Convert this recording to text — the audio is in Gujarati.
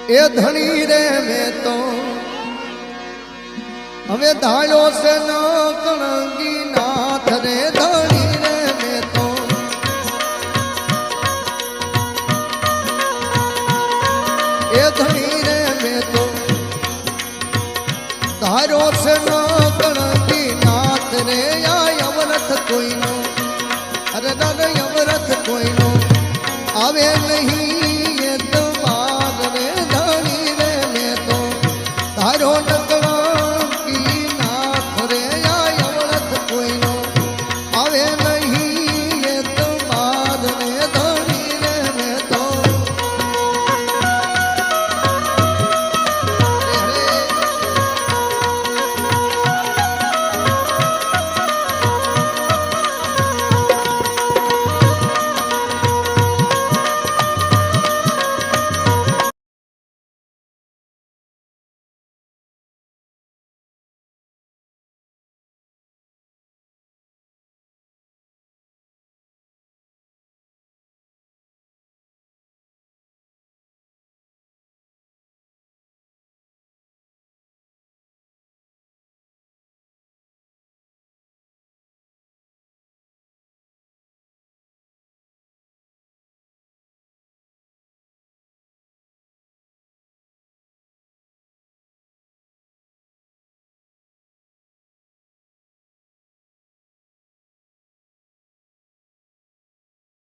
એ ધણી રે મેં તો હવે ધાળ્યો છે ન કણગી નાથ રે ધણી રે મેં તો એ ધણી રે મેં તો ધાર્યો છે ન કણગી નાથ રે આ અવરથ કોઈનો અરે દાદા અવરથ કોઈનો આવે નહીં